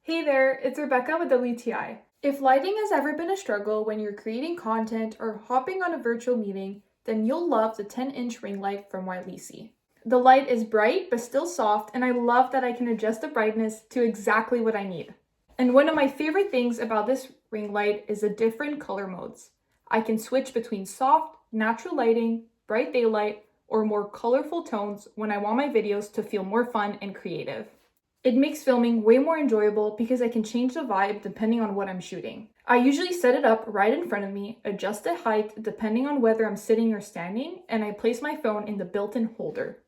Hey there, it's Rebecca with WTI. If lighting has ever been a struggle when you're creating content or hopping on a virtual meeting, then you'll love the 10-inch ring light from Weilisi. The light is bright but still soft, and I love that I can adjust the brightness to exactly what I need. And one of my favorite things about this ring light is the different color modes. I can switch between soft, natural lighting, bright daylight, or more colorful tones when I want my videos to feel more fun and creative. It makes filming way more enjoyable because I can change the vibe depending on what I'm shooting. I usually set it up right in front of me, adjust the height depending on whether I'm sitting or standing, and I place my phone in the built-in holder.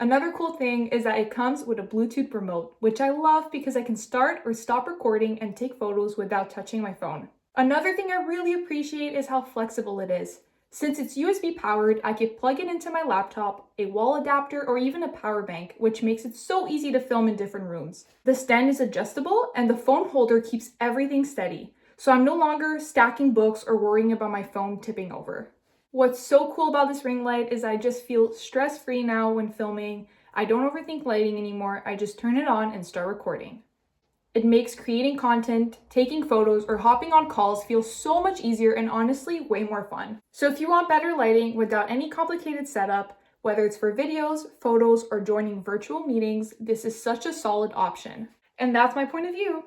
Another cool thing is that it comes with a Bluetooth remote, which I love because I can start or stop recording and take photos without touching my phone. Another thing I really appreciate is how flexible it is. Since it's USB powered, I could plug it into my laptop, a wall adapter, or even a power bank, which makes it so easy to film in different rooms. The stand is adjustable and the phone holder keeps everything steady, so I'm no longer stacking books or worrying about my phone tipping over. What's so cool about this ring light is I just feel stress-free now when filming. I don't overthink lighting anymore, I just turn it on and start recording. It makes creating content, taking photos, or hopping on calls feel so much easier and honestly way more fun. So if you want better lighting without any complicated setup, whether it's for videos, photos, or joining virtual meetings, this is such a solid option. And that's my point of view.